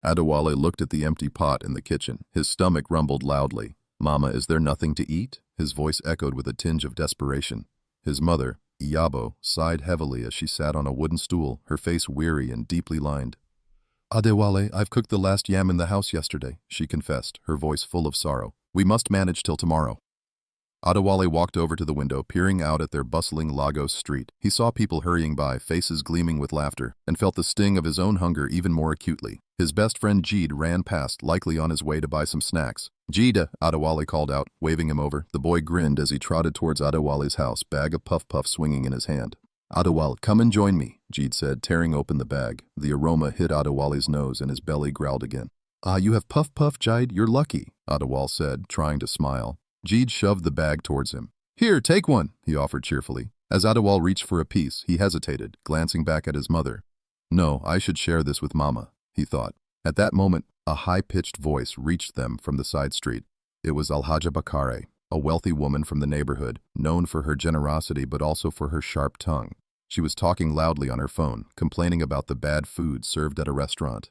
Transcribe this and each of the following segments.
Adewale looked at the empty pot in the kitchen. His stomach rumbled loudly. "Mama, is there nothing to eat?" His voice echoed with a tinge of desperation. His mother, Iyabo, sighed heavily as she sat on a wooden stool, her face weary and deeply lined. "Adewale, I've cooked the last yam in the house yesterday," she confessed, her voice full of sorrow. "We must manage till tomorrow." Adewale walked over to the window, peering out at their bustling Lagos street. He saw people hurrying by, faces gleaming with laughter, and felt the sting of his own hunger even more acutely. His best friend Jeed ran past, likely on his way to buy some snacks. "Jeed," Adewale called out, waving him over. The boy grinned as he trotted towards Adewale's house, bag of puff-puff swinging in his hand. "Adewale, come and join me," Jeed said, tearing open the bag. The aroma hit Adewale's nose and his belly growled again. "Ah, you have puff-puff, Jeed? You're lucky," Adewale said, trying to smile. Jeed shoved the bag towards him. "Here, take one," he offered cheerfully. As Adewale reached for a piece, he hesitated, glancing back at his mother. "No, I should share this with Mama," he thought. At that moment, a high-pitched voice reached them from the side street. It was Alhaja Bakare, a wealthy woman from the neighborhood, known for her generosity but also for her sharp tongue. She was talking loudly on her phone, complaining about the bad food served at a restaurant.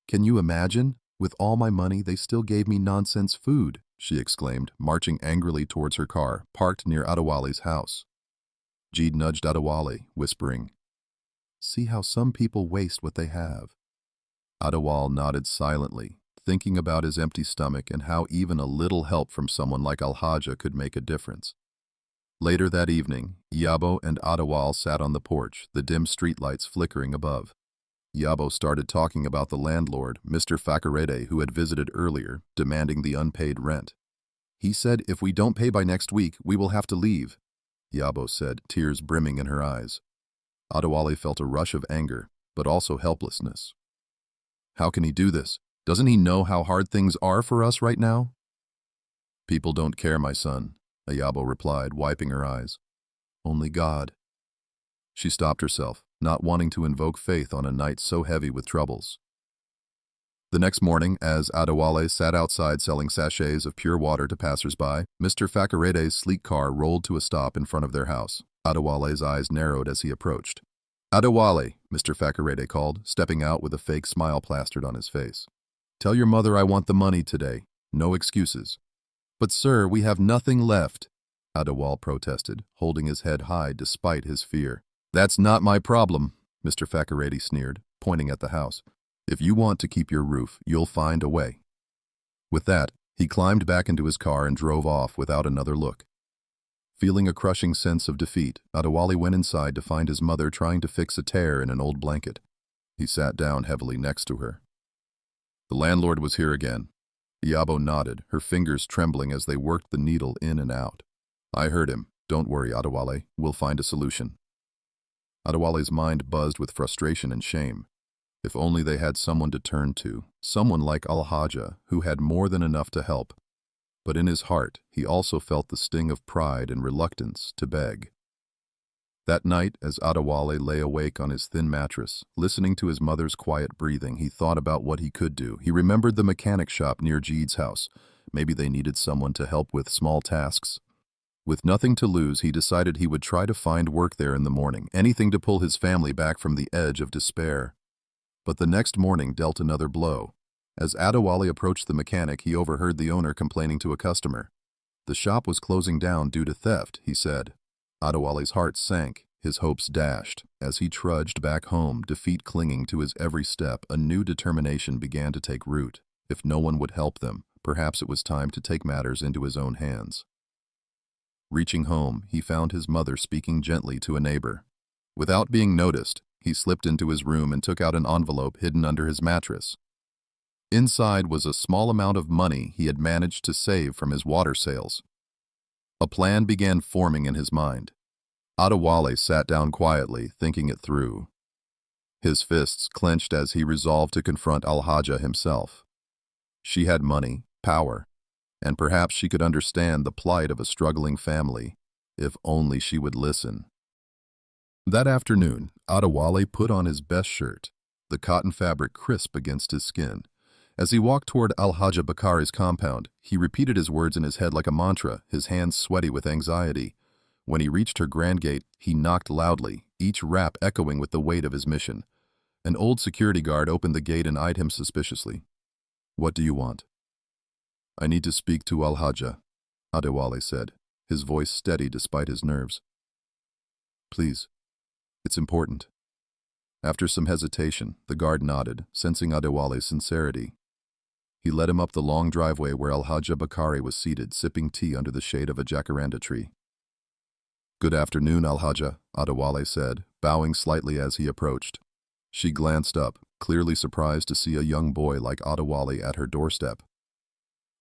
"Can you imagine? With all my money, they still gave me nonsense food," she exclaimed, marching angrily towards her car, parked near Adewale's house. Jeed nudged Adewale, whispering, "See how some people waste what they have." Adewale nodded silently, thinking about his empty stomach and how even a little help from someone like Alhaja could make a difference. Later that evening, Iyabo and Adewale sat on the porch, the dim streetlights flickering above. Iyabo started talking about the landlord, Mr. Fakarede, who had visited earlier, demanding the unpaid rent. "He said if we don't pay by next week, we will have to leave," Iyabo said, tears brimming in her eyes. Adewale felt a rush of anger, but also helplessness. "How can he do this? Doesn't he know how hard things are for us right now?" "People don't care, my son," Iyabo replied, wiping her eyes. "Only God." She stopped herself, not wanting to invoke faith on a night so heavy with troubles. The next morning, as Adewale sat outside selling sachets of pure water to passers-by, Mr. Fakarede's sleek car rolled to a stop in front of their house. Adewale's eyes narrowed as he approached. "Adewale," Mr. Fakarede called, stepping out with a fake smile plastered on his face. "Tell your mother I want the money today. No excuses." "But sir, we have nothing left," Adewale protested, holding his head high despite his fear. "That's not my problem," Mr. Fakarede sneered, pointing at the house. "If you want to keep your roof, you'll find a way." With that, he climbed back into his car and drove off without another look. Feeling a crushing sense of defeat, Adewale went inside to find his mother trying to fix a tear in an old blanket. He sat down heavily next to her. "The landlord was here again." Iyabo nodded, her fingers trembling as they worked the needle in and out. "I heard him. Don't worry, Adewale. We'll find a solution." Adewale's mind buzzed with frustration and shame. If only they had someone to turn to, someone like Alhaja, who had more than enough to help. But in his heart, he also felt the sting of pride and reluctance to beg. That night, as Adewale lay awake on his thin mattress, listening to his mother's quiet breathing, he thought about what he could do. He remembered the mechanic shop near Jeed's house. Maybe they needed someone to help with small tasks. With nothing to lose, he decided he would try to find work there in the morning, anything to pull his family back from the edge of despair. But the next morning dealt another blow. As Adewale approached the mechanic, he overheard the owner complaining to a customer. The shop was closing down due to theft, he said. Adewale's heart sank, his hopes dashed. As he trudged back home, defeat clinging to his every step, a new determination began to take root. If no one would help them, perhaps it was time to take matters into his own hands. Reaching home, he found his mother speaking gently to a neighbor. Without being noticed, he slipped into his room and took out an envelope hidden under his mattress. Inside was a small amount of money he had managed to save from his water sales. A plan began forming in his mind. Adewale sat down quietly, thinking it through. His fists clenched as he resolved to confront Alhaja himself. She had money, power, and perhaps she could understand the plight of a struggling family, if only she would listen. That afternoon, Adewale put on his best shirt, the cotton fabric crisp against his skin. As he walked toward Alhaja Bakare's compound, he repeated his words in his head like a mantra, his hands sweaty with anxiety. When he reached her grand gate, he knocked loudly, each rap echoing with the weight of his mission. An old security guard opened the gate and eyed him suspiciously. "What do you want?" "I need to speak to Al-Hajja," Adewale said, his voice steady despite his nerves. "Please, it's important." After some hesitation, the guard nodded, sensing Adewale's sincerity. He led him up the long driveway where Al-Hajja Bakari was seated, sipping tea under the shade of a jacaranda tree. "Good afternoon, Al-Hajja," Adewale said, bowing slightly as he approached. She glanced up, clearly surprised to see a young boy like Adewale at her doorstep.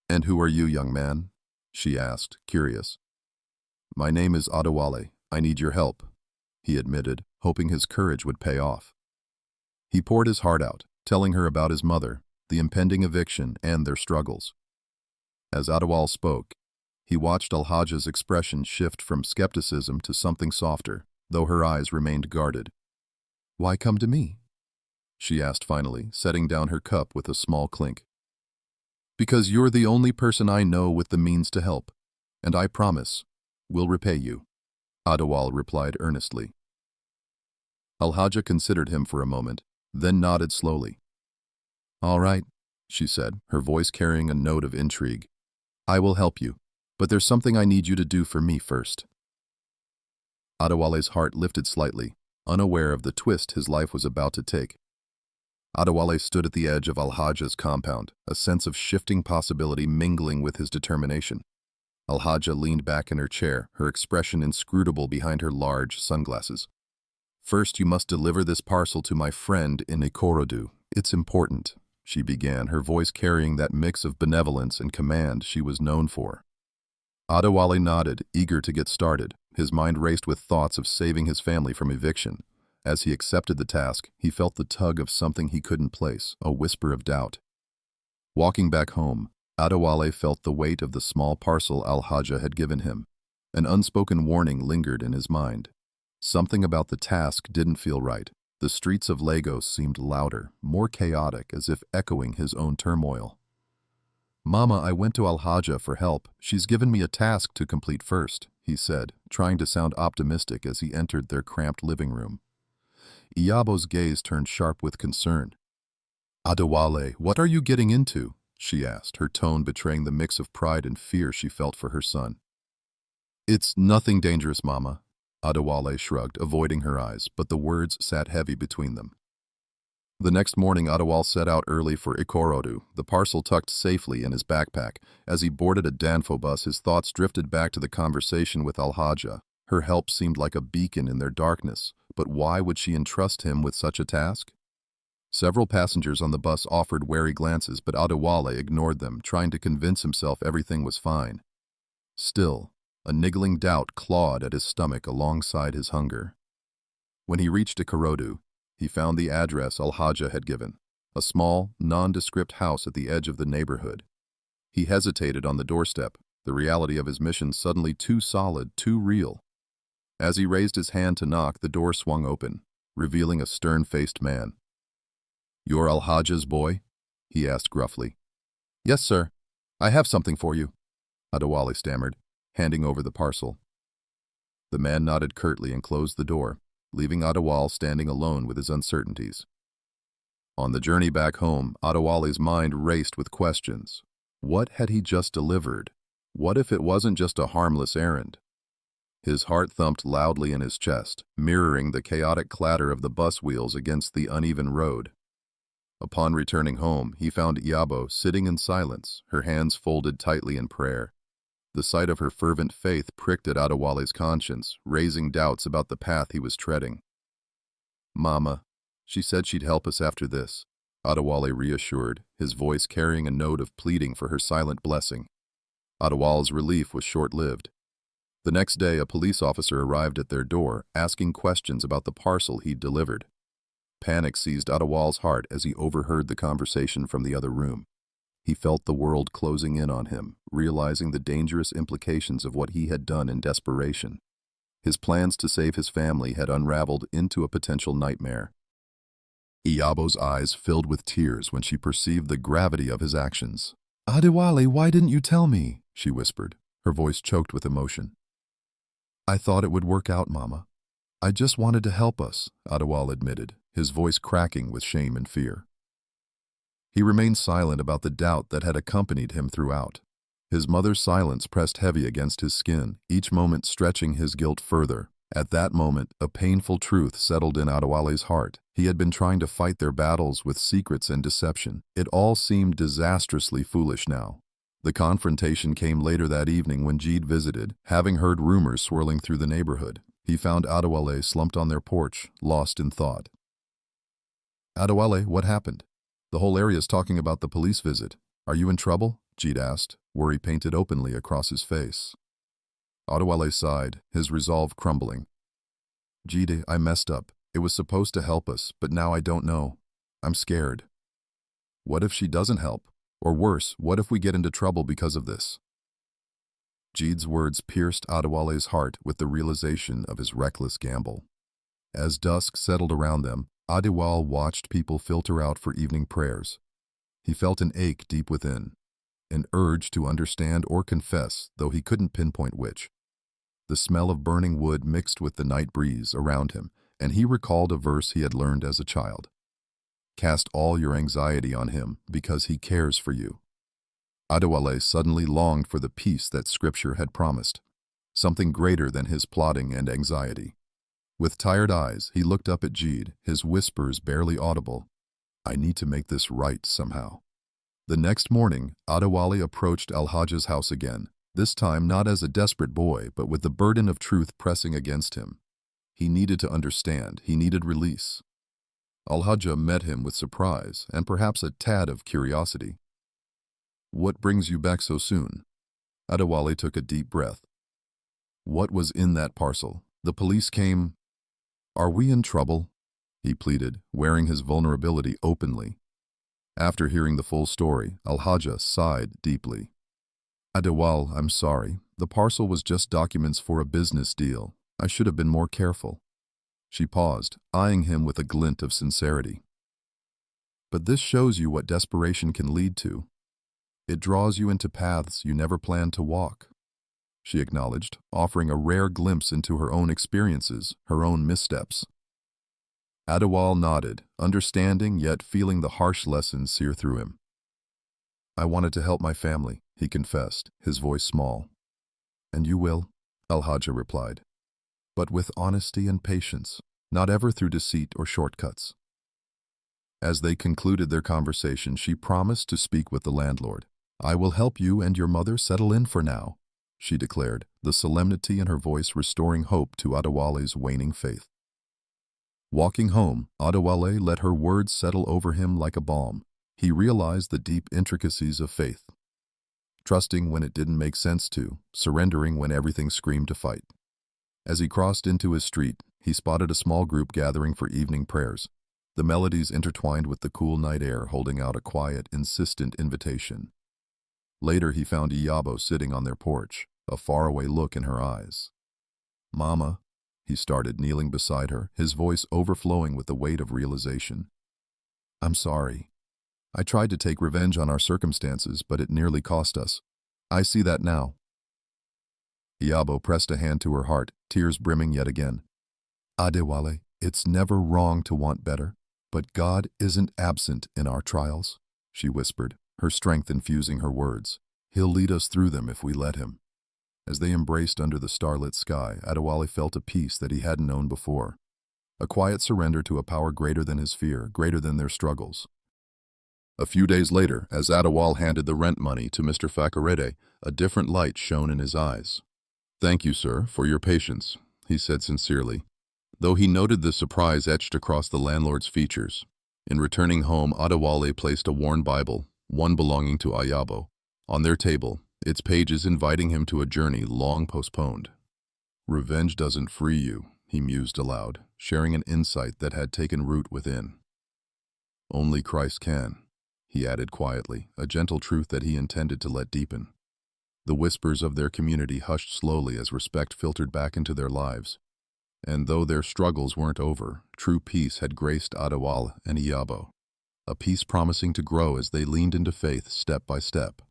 "And who are you, young man?" she asked, curious. "My name is Adewale. I need your help," he admitted, hoping his courage would pay off. He poured his heart out, telling her about his mother, the impending eviction, and their struggles. As Adewale spoke, he watched Al-Hajja's expression shift from skepticism to something softer, though her eyes remained guarded. "Why come to me?" she asked finally, setting down her cup with a small clink. "Because you're the only person I know with the means to help, and I promise, we'll repay you," Adewale replied earnestly. Al-Hajja considered him for a moment, then nodded slowly. "All right," she said, her voice carrying a note of intrigue. "I will help you, but there's something I need you to do for me first." Adewale's heart lifted slightly, unaware of the twist his life was about to take. Adewale stood at the edge of Al-Hajja's compound, a sense of shifting possibility mingling with his determination. Al-Hajja leaned back in her chair, her expression inscrutable behind her large sunglasses. "First, you must deliver this parcel to my friend in Ikorodu. It's important," she began, her voice carrying that mix of benevolence and command she was known for. Adewale nodded, eager to get started. His mind raced with thoughts of saving his family from eviction. As he accepted the task, he felt the tug of something he couldn't place, a whisper of doubt. Walking back home, Adewale felt the weight of the small parcel Al-Hajja had given him. An unspoken warning lingered in his mind. Something about the task didn't feel right. The streets of Lagos seemed louder, more chaotic, as if echoing his own turmoil. "Mama, I went to Al-Hajja for help. She's given me a task to complete first," he said, trying to sound optimistic as he entered their cramped living room. Iyabo's gaze turned sharp with concern. "Adewale, what are you getting into?" she asked, her tone betraying the mix of pride and fear she felt for her son. "It's nothing dangerous, Mama," Adewale shrugged, avoiding her eyes, but the words sat heavy between them. The next morning, Adewale set out early for Ikorodu, the parcel tucked safely in his backpack. As he boarded a Danfo bus, his thoughts drifted back to the conversation with Al-Hajja. Her help seemed like a beacon in their darkness, but why would she entrust him with such a task? Several passengers on the bus offered wary glances, but Adewale ignored them, trying to convince himself everything was fine. Still, a niggling doubt clawed at his stomach alongside his hunger. When he reached Ikorodu, he found the address Al-Hajja had given, a small, nondescript house at the edge of the neighborhood. He hesitated on the doorstep, the reality of his mission suddenly too solid, too real. As he raised his hand to knock, the door swung open, revealing a stern-faced man. "You're Al-Hajja's boy?" he asked gruffly. "Yes, sir. I have something for you," Adewale stammered, handing over the parcel. The man nodded curtly and closed the door, leaving Adewale standing alone with his uncertainties. On the journey back home, Adewale's mind raced with questions. What had he just delivered? What if it wasn't just a harmless errand? His heart thumped loudly in his chest, mirroring the chaotic clatter of the bus wheels against the uneven road. Upon returning home, he found Iyabo sitting in silence, her hands folded tightly in prayer. The sight of her fervent faith pricked at Adewale's conscience, raising doubts about the path he was treading. "Mama, she said she'd help us after this," Adewale reassured, his voice carrying a note of pleading for her silent blessing. Adewale's relief was short-lived. The next day, a police officer arrived at their door, asking questions about the parcel he'd delivered. Panic seized Adewale's heart as he overheard the conversation from the other room. He felt the world closing in on him, realizing the dangerous implications of what he had done in desperation. His plans to save his family had unraveled into a potential nightmare. Iyabo's eyes filled with tears when she perceived the gravity of his actions. "Adewale, why didn't you tell me?" she whispered, her voice choked with emotion. "I thought it would work out, Mama. I just wanted to help us," Adewale admitted, his voice cracking with shame and fear. He remained silent about the doubt that had accompanied him throughout. His mother's silence pressed heavy against his skin, each moment stretching his guilt further. At that moment, a painful truth settled in Adewale's heart. He had been trying to fight their battles with secrets and deception. It all seemed disastrously foolish now. The confrontation came later that evening when Jeed visited, having heard rumors swirling through the neighborhood. He found Adewale slumped on their porch, lost in thought. "Adewale, what happened? The whole area's talking about the police visit. Are you in trouble?" Jeed asked, worry painted openly across his face. Adewale sighed, his resolve crumbling. "Jeed, I messed up. It was supposed to help us, but now I don't know. I'm scared." "What if she doesn't help? Or worse, what if we get into trouble because of this?" Jeed's words pierced Adewale's heart with the realization of his reckless gamble. As dusk settled around them, Adewale watched people filter out for evening prayers. He felt an ache deep within, an urge to understand or confess, though he couldn't pinpoint which. The smell of burning wood mixed with the night breeze around him, and he recalled a verse he had learned as a child. "Cast all your anxiety on him, because he cares for you." Adewale suddenly longed for the peace that Scripture had promised, something greater than his plotting and anxiety. With tired eyes, he looked up at Jeed, his whispers barely audible. "I need to make this right somehow." The next morning, Adewale approached Alhaja's house again, this time not as a desperate boy, but with the burden of truth pressing against him. He needed to understand, he needed release. Alhaja met him with surprise and perhaps a tad of curiosity. "What brings you back so soon?" Adewale took a deep breath. "What was in that parcel? The police came." "Are we in trouble?" he pleaded, wearing his vulnerability openly. After hearing the full story, Alhaja sighed deeply. "Adewale, I'm sorry. The parcel was just documents for a business deal. I should have been more careful." She paused, eyeing him with a glint of sincerity. "But this shows you what desperation can lead to. It draws you into paths you never planned to walk," she acknowledged, offering a rare glimpse into her own experiences, her own missteps. Adewale nodded, understanding yet feeling the harsh lesson sear through him. "I wanted to help my family," he confessed, his voice small. "And you will," Alhaja replied. "But with honesty and patience, not ever through deceit or shortcuts." As they concluded their conversation, she promised to speak with the landlord. "I will help you and your mother settle in for now," she declared, the solemnity in her voice restoring hope to Adewale's waning faith. Walking home, Adewale let her words settle over him like a balm. He realized the deep intricacies of faith. Trusting when it didn't make sense to, surrendering when everything screamed to fight. As he crossed into his street, he spotted a small group gathering for evening prayers, the melodies intertwined with the cool night air holding out a quiet, insistent invitation. Later he found Iyabo sitting on their porch, a faraway look in her eyes. "Mama," he started, kneeling beside her, his voice overflowing with the weight of realization. "I'm sorry. I tried to take revenge on our circumstances, but it nearly cost us. I see that now." Iyabo pressed a hand to her heart, tears brimming yet again. "Adewale, it's never wrong to want better, but God isn't absent in our trials," she whispered, her strength infusing her words. "He'll lead us through them if we let him." As they embraced under the starlit sky, Adewale felt a peace that he hadn't known before. A quiet surrender to a power greater than his fear, greater than their struggles. A few days later, as Adewale handed the rent money to Mr. Fakarede, a different light shone in his eyes. "Thank you, sir, for your patience," he said sincerely, though he noted the surprise etched across the landlord's features. In returning home, Adewale placed a worn Bible, one belonging to Iyabo, on their table, its pages inviting him to a journey long postponed. "Revenge doesn't free you," he mused aloud, sharing an insight that had taken root within. "Only Christ can," he added quietly, a gentle truth that he intended to let deepen. The whispers of their community hushed slowly as respect filtered back into their lives. And though their struggles weren't over, true peace had graced Adewale and Iyabo, a peace promising to grow as they leaned into faith step by step.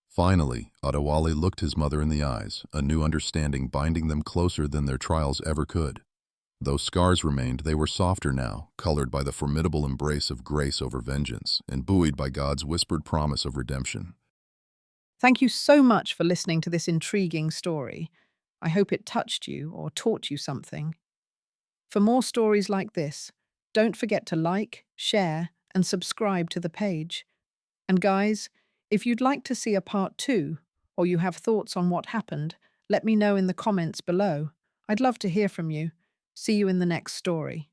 Finally, Adewale looked his mother in the eyes, a new understanding binding them closer than their trials ever could. Though scars remained, they were softer now, colored by the formidable embrace of grace over vengeance, and buoyed by God's whispered promise of redemption. Thank you so much for listening to this intriguing story. I hope it touched you or taught you something. For more stories like this, don't forget to like, share, and subscribe to the page. And guys, if you'd like to see a part 2, or you have thoughts on what happened, let me know in the comments below. I'd love to hear from you. See you in the next story.